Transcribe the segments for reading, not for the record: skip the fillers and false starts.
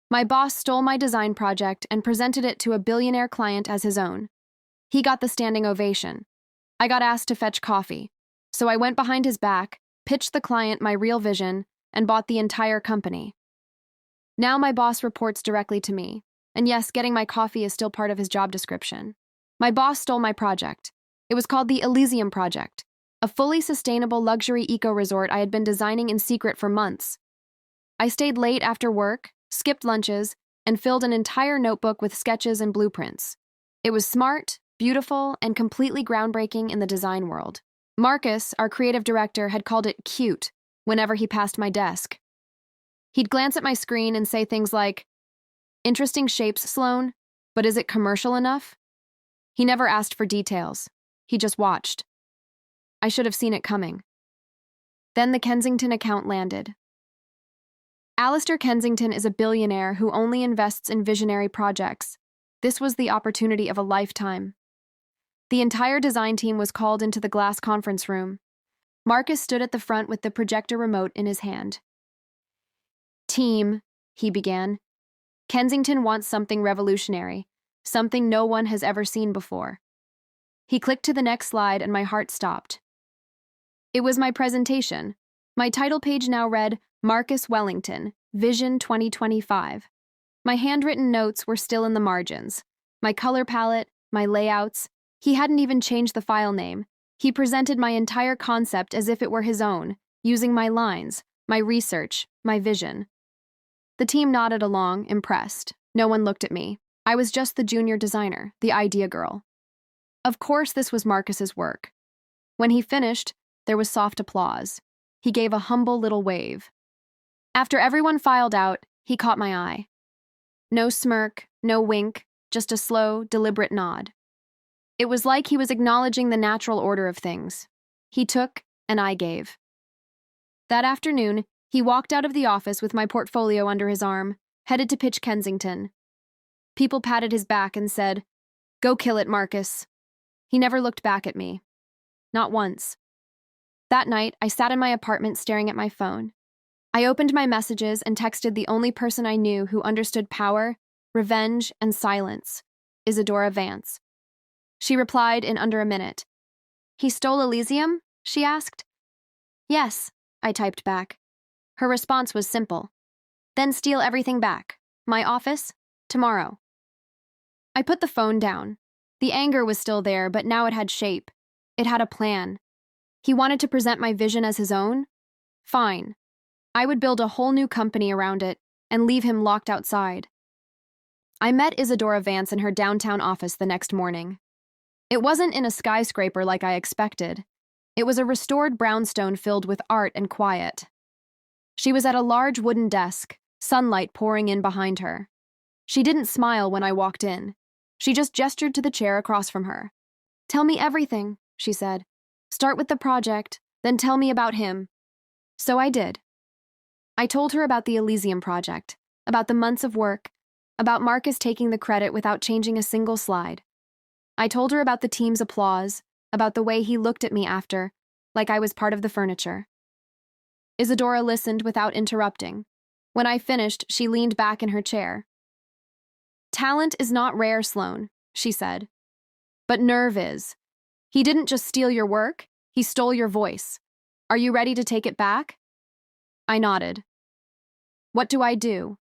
My boss stole my design project and presented it to a billionaire client as his own. He got the standing ovation. I got asked to fetch coffee, so I went behind his back, pitched the client my real vision, and bought the entire company. Now my boss reports directly to me, and yes, getting my coffee is still part of his job description. My boss stole my project. It was called the Elysium Project, a fully sustainable luxury eco-resort I had been designing in secret for months. I stayed late after work, skipped lunches, and filled an entire notebook with sketches and blueprints. It was smart, beautiful, and completely groundbreaking in the design world. Marcus, our creative director, had called it cute whenever he passed my desk. He'd glance at my screen and say things like, "Interesting shapes, Sloan, but is it commercial enough?" He never asked for details. He just watched. I should have seen it coming. Then the Kensington account landed. Alistair Kensington is a billionaire who only invests in visionary projects. This was the opportunity of a lifetime. The entire design team was called into the glass conference room. Marcus stood at the front with the projector remote in his hand. "Team," he began. "Kensington wants something revolutionary, something no one has ever seen before." He clicked to the next slide and my heart stopped. It was my presentation. My title page now read, Marcus Wellington, Vision 2025. My handwritten notes were still in the margins. My color palette, my layouts. He hadn't even changed the file name. He presented my entire concept as if it were his own, using my lines, my research, my vision. The team nodded along, impressed. No one looked at me. I was just the junior designer, the idea girl. Of course this was Marcus's work. When he finished, there was soft applause. He gave a humble little wave. After everyone filed out, he caught my eye. No smirk, no wink, just a slow, deliberate nod. It was like he was acknowledging the natural order of things. He took, and I gave. That afternoon, he walked out of the office with my portfolio under his arm, headed to pitch Kensington. People patted his back and said, "Go kill it, Marcus." He never looked back at me. Not once. That night, I sat in my apartment staring at my phone. I opened my messages and texted the only person I knew who understood power, revenge, and silence, Isadora Vance. She replied in under a minute. "He stole Elysium?" she asked. "Yes," I typed back. Her response was simple. "Then steal everything back. My office? Tomorrow." I put the phone down. The anger was still there, but now it had shape. It had a plan. He wanted to present my vision as his own? Fine. I would build a whole new company around it and leave him locked outside. I met Isadora Vance in her downtown office the next morning. It wasn't in a skyscraper like I expected. It was a restored brownstone filled with art and quiet. She was at a large wooden desk, sunlight pouring in behind her. She didn't smile when I walked in. She just gestured to the chair across from her. "Tell me everything," she said. "Start with the project, then tell me about him." So I did. I told her about the Elysium project, about the months of work, about Marcus taking the credit without changing a single slide. I told her about the team's applause, about the way he looked at me after, like I was part of the furniture. Isadora listened without interrupting. When I finished, she leaned back in her chair. "Talent is not rare, Sloan," she said. "But nerve is. He didn't just steal your work, he stole your voice. Are you ready to take it back?" I nodded. "What do I do?"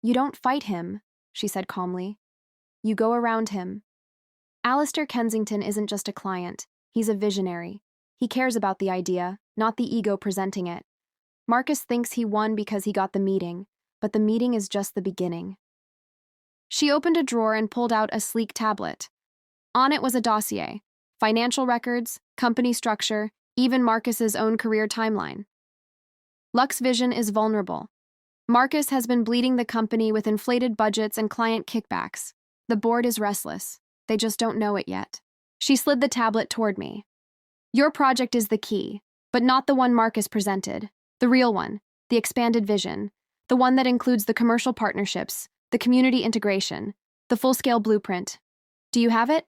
"You don't fight him," she said calmly. "You go around him. Alistair Kensington isn't just a client, he's a visionary. He cares about the idea, not the ego presenting it. Marcus thinks he won because he got the meeting, but the meeting is just the beginning." She opened a drawer and pulled out a sleek tablet. On it was a dossier, financial records, company structure, even Marcus's own career timeline. Lux Vision is vulnerable. Marcus has been bleeding the company with inflated budgets and client kickbacks. The board is restless. They just don't know it yet. She slid the tablet toward me. "Your project is the key, but not the one Marcus presented. The real one, the expanded vision, the one that includes the commercial partnerships, the community integration, the full-scale blueprint. Do you have it?"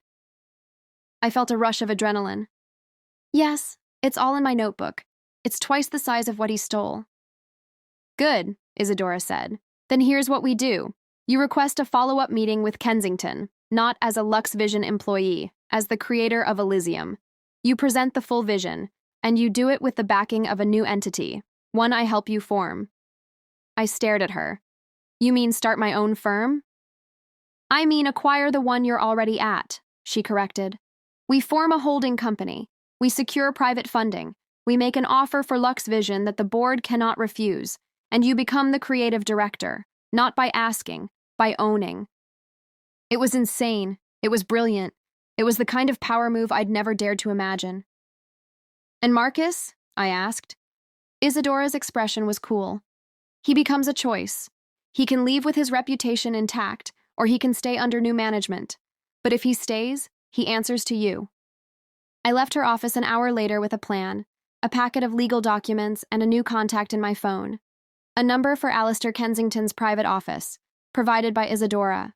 I felt a rush of adrenaline. "Yes, it's all in my notebook. It's twice the size of what he stole." "Good," Isadora said. Then here's what we do. You request a follow-up meeting with Kensington, not as a LuxVision employee, as the creator of Elysium. You present the full vision, and you do it with the backing of a new entity, one I help you form. I stared at her. You mean start my own firm? I mean acquire the one you're already at, she corrected. We form a holding company. We secure private funding. We make an offer for LuxVision that the board cannot refuse, and you become the creative director, not by asking, by owning. It was insane. It was brilliant. It was the kind of power move I'd never dared to imagine. And Marcus? I asked. Isadora's expression was cool. He becomes a choice. He can leave with his reputation intact, or he can stay under new management. But if he stays, he answers to you. I left her office an hour later with a plan, a packet of legal documents, and a new contact in my phone. A number for Alistair Kensington's private office, provided by Isadora.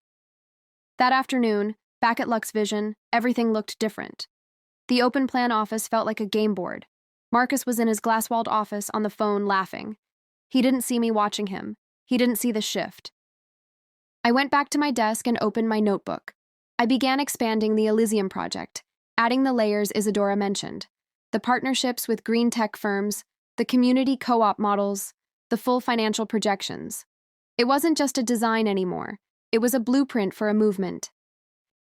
That afternoon, back at LuxVision, everything looked different. The open plan office felt like a game board. Marcus was in his glass-walled office on the phone laughing. He didn't see me watching him. He didn't see the shift. I went back to my desk and opened my notebook. I began expanding the Elysium project, adding the layers Isadora mentioned, the partnerships with green tech firms, the community co-op models, the full financial projections. It wasn't just a design anymore. It was a blueprint for a movement.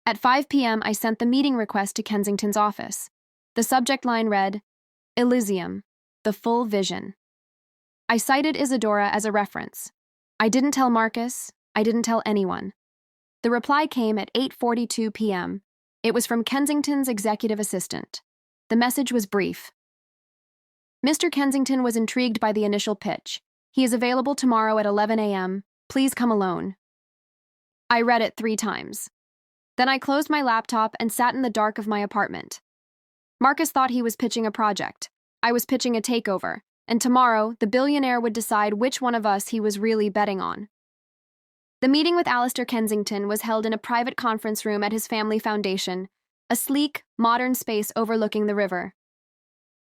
At 5 p.m., I sent the meeting request to Kensington's office. The subject line read, Elysium, the full vision. I cited Isadora as a reference. I didn't tell Marcus. I didn't tell anyone. The reply came at 8:42 p.m. It was from Kensington's executive assistant. The message was brief. Mr. Kensington was intrigued by the initial pitch. He is available tomorrow at 11 a.m. Please come alone. I read it 3 times. Then I closed my laptop and sat in the dark of my apartment. Marcus thought he was pitching a project. I was pitching a takeover, and tomorrow the billionaire would decide which one of us he was really betting on. The meeting with Alistair Kensington was held in a private conference room at his family foundation, a sleek, modern space overlooking the river.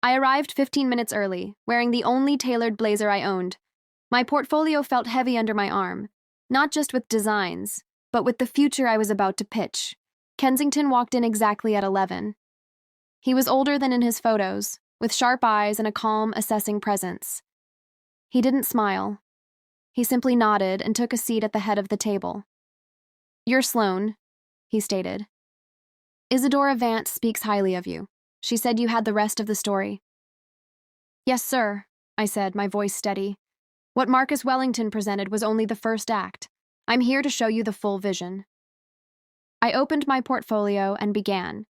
I arrived 15 minutes early, wearing the only tailored blazer I owned. My portfolio felt heavy under my arm, not just with designs, but with the future I was about to pitch. Kensington walked in exactly at 11. He was older than in his photos, with sharp eyes and a calm, assessing presence. He didn't smile. He simply nodded and took a seat at the head of the table. You're Sloane, he stated. Isadora Vance speaks highly of you. She said you had the rest of the story. Yes, sir, I said, my voice steady. What Marcus Wellington presented was only the first act. I'm here to show you the full vision. I opened my portfolio and began.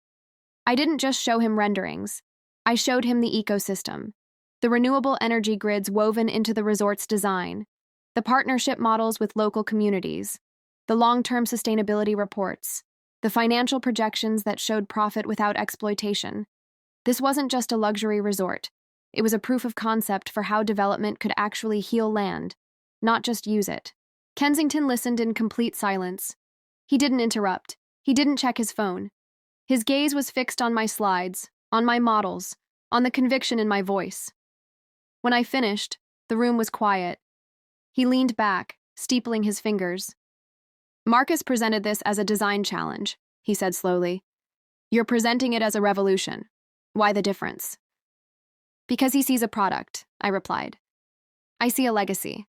I didn't just show him renderings. I showed him the ecosystem, the renewable energy grids woven into the resort's design, the partnership models with local communities, the long-term sustainability reports, the financial projections that showed profit without exploitation. This wasn't just a luxury resort. It was a proof of concept for how development could actually heal land, not just use it. Kensington listened in complete silence. He didn't interrupt. He didn't check his phone. His gaze was fixed on my slides, on my models, on the conviction in my voice. When I finished, the room was quiet. He leaned back, steepling his fingers. Marcus presented this as a design challenge, he said slowly. You're presenting it as a revolution. Why the difference? Because he sees a product, I replied. I see a legacy.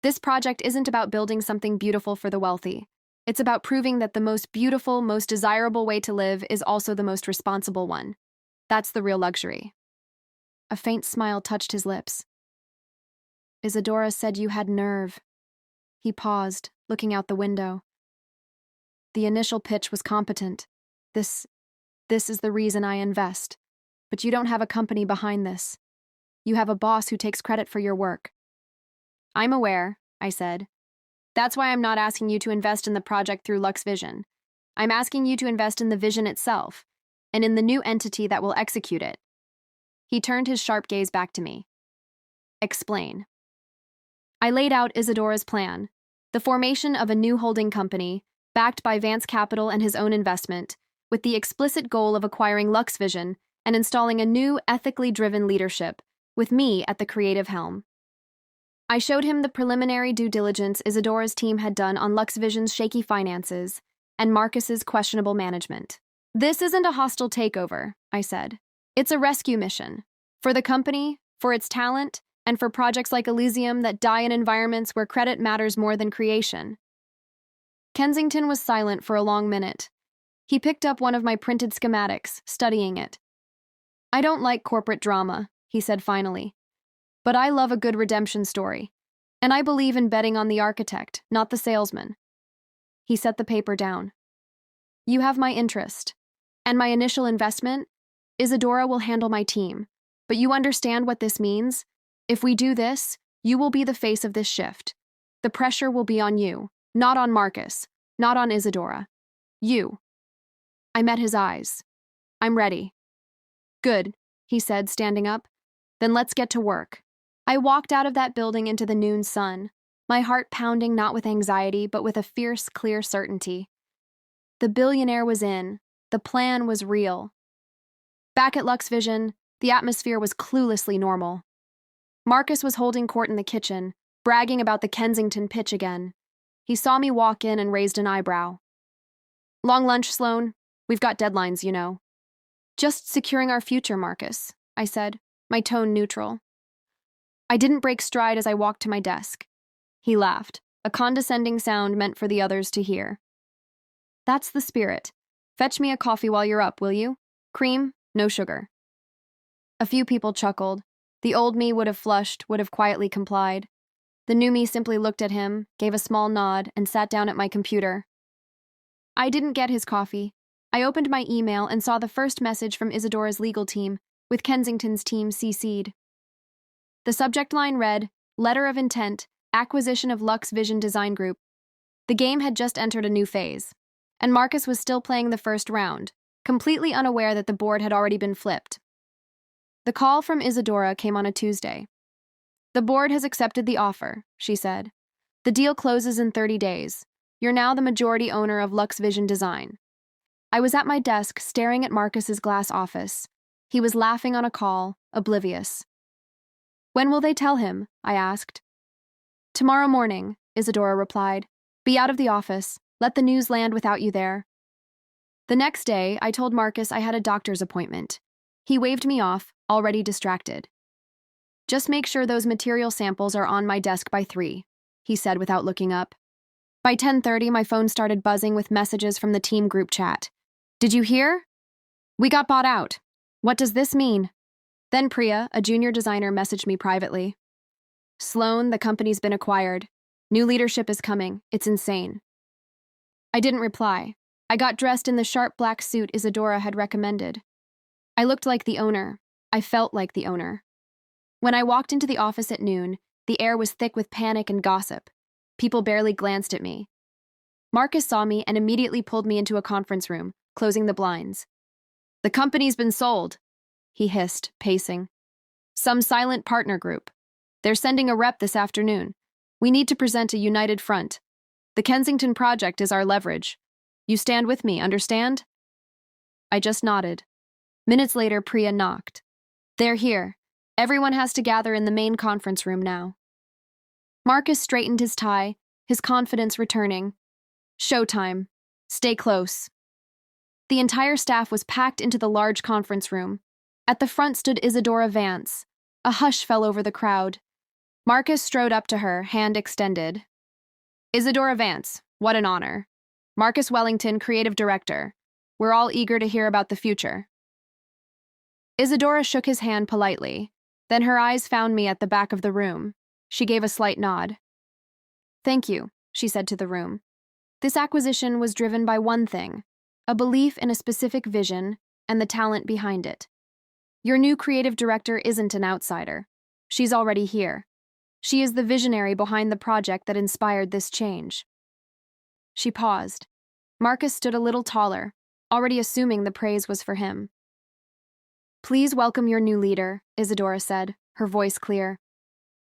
This project isn't about building something beautiful for the wealthy. It's about proving that the most beautiful, most desirable way to live is also the most responsible one. That's the real luxury. A faint smile touched his lips. Isadora said you had nerve. He paused, looking out the window. The initial pitch was competent. This is the reason I invest. But you don't have a company behind this. You have a boss who takes credit for your work. I'm aware, I said. That's why I'm not asking you to invest in the project through LuxVision. I'm asking you to invest in the vision itself, and in the new entity that will execute it. He turned his sharp gaze back to me. Explain. I laid out Isadora's plan, the formation of a new holding company, backed by Vance Capital and his own investment, with the explicit goal of acquiring LuxVision and installing a new, ethically driven leadership, with me at the creative helm. I showed him the preliminary due diligence Isadora's team had done on LuxVision's shaky finances and Marcus's questionable management. This isn't a hostile takeover, I said. It's a rescue mission. For the company, for its talent, and for projects like Elysium that die in environments where credit matters more than creation. Kensington was silent for a long minute. He picked up one of my printed schematics, studying it. I don't like corporate drama, he said finally. But I love a good redemption story. And I believe in betting on the architect, not the salesman. He set the paper down. You have my interest. And my initial investment? Isadora will handle my team. But you understand what this means? If we do this, you will be the face of this shift. The pressure will be on you, not on Marcus, not on Isadora. You. I met his eyes. I'm ready. Good, he said, standing up. Then let's get to work. I walked out of that building into the noon sun, my heart pounding not with anxiety, but with a fierce, clear certainty. The billionaire was in. The plan was real. Back at LuxVision, the atmosphere was cluelessly normal. Marcus was holding court in the kitchen, bragging about the Kensington pitch again. He saw me walk in and raised an eyebrow. Long lunch, Sloan. We've got deadlines, you know. Just securing our future, Marcus, I said, my tone neutral. I didn't break stride as I walked to my desk. He laughed, a condescending sound meant for the others to hear. That's the spirit. Fetch me a coffee while you're up, will you? Cream, no sugar. A few people chuckled. The old me would have flushed, would have quietly complied. The new me simply looked at him, gave a small nod, and sat down at my computer. I didn't get his coffee. I opened my email and saw the first message from Isadora's legal team, with Kensington's team CC'd. The subject line read, Letter of Intent, Acquisition of LuxVision Design Group. The game had just entered a new phase, and Marcus was still playing the first round, completely unaware that the board had already been flipped. The call from Isadora came on a Tuesday. The board has accepted the offer, she said. The deal closes in 30 days. You're now the majority owner of LuxVision Design. I was at my desk staring at Marcus's glass office. He was laughing on a call, oblivious. When will they tell him? I asked. Tomorrow morning, Isadora replied. Be out of the office. Let the news land without you there. The next day, I told Marcus I had a doctor's appointment. He waved me off, already distracted. Just make sure those material samples are on my desk by 3, he said without looking up. By 10:30, my phone started buzzing with messages from the team group chat. Did you hear? We got bought out. What does this mean? Then Priya, a junior designer, messaged me privately. Sloan, the company's been acquired. New leadership is coming. It's insane. I didn't reply. I got dressed in the sharp black suit Isadora had recommended. I looked like the owner. I felt like the owner. When I walked into the office at noon, the air was thick with panic and gossip. People barely glanced at me. Marcus saw me and immediately pulled me into a conference room, closing the blinds. The company's been sold, he hissed, pacing. Some silent partner group. They're sending a rep this afternoon. We need to present a united front. The Kensington project is our leverage. You stand with me, understand? I just nodded. Minutes later, Priya knocked. They're here. Everyone has to gather in the main conference room now. Marcus straightened his tie, his confidence returning. Showtime. Stay close. The entire staff was packed into the large conference room. At the front stood Isadora Vance. A hush fell over the crowd. Marcus strode up to her, hand extended. Isadora Vance, what an honor. Marcus Wellington, creative director. We're all eager to hear about the future. Isadora shook his hand politely. Then her eyes found me at the back of the room. She gave a slight nod. Thank you, she said to the room. This acquisition was driven by one thing, a belief in a specific vision and the talent behind it. Your new creative director isn't an outsider. She's already here. She is the visionary behind the project that inspired this change. She paused. Marcus stood a little taller, already assuming the praise was for him. Please welcome your new leader, Isadora said, her voice clear.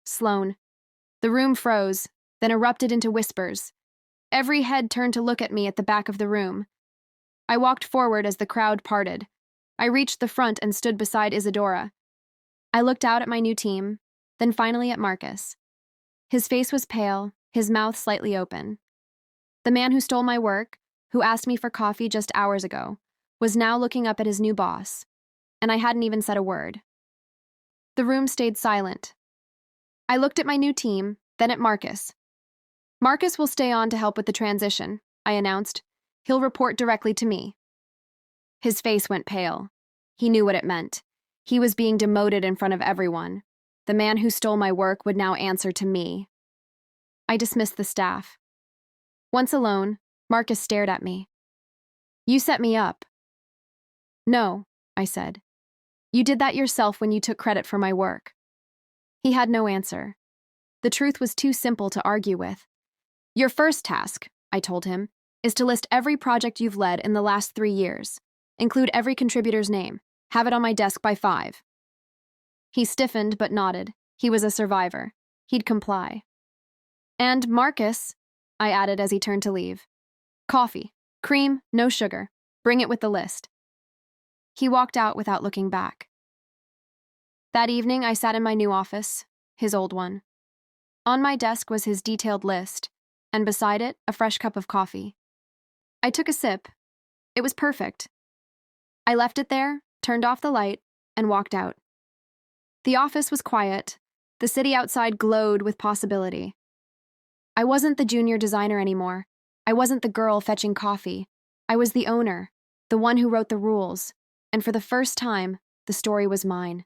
Sloan. The room froze, then erupted into whispers. Every head turned to look at me at the back of the room. I walked forward as the crowd parted. I reached the front and stood beside Isadora. I looked out at my new team, then finally at Marcus. His face was pale, his mouth slightly open. The man who stole my work, who asked me for coffee just hours ago, was now looking up at his new boss, and I hadn't even said a word. The room stayed silent. I looked at my new team, then at Marcus. Marcus will stay on to help with the transition, I announced. He'll report directly to me. His face went pale. He knew what it meant. He was being demoted in front of everyone. The man who stole my work would now answer to me. I dismissed the staff. Once alone, Marcus stared at me. You set me up. No, I said. You did that yourself when you took credit for my work. He had no answer. The truth was too simple to argue with. Your first task, I told him, is to list every project you've led in the last 3 years. Include every contributor's name. Have it on my desk by 5. He stiffened but nodded. He was a survivor. He'd comply. And Marcus, I added as he turned to leave. Coffee. Cream, no sugar. Bring it with the list. He walked out without looking back. That evening, I sat in my new office, his old one. On my desk was his detailed list, and beside it, a fresh cup of coffee. I took a sip. It was perfect. I left it there, turned off the light, and walked out. The office was quiet. The city outside glowed with possibility. I wasn't the junior designer anymore. I wasn't the girl fetching coffee. I was the owner, the one who wrote the rules, and for the first time, the story was mine.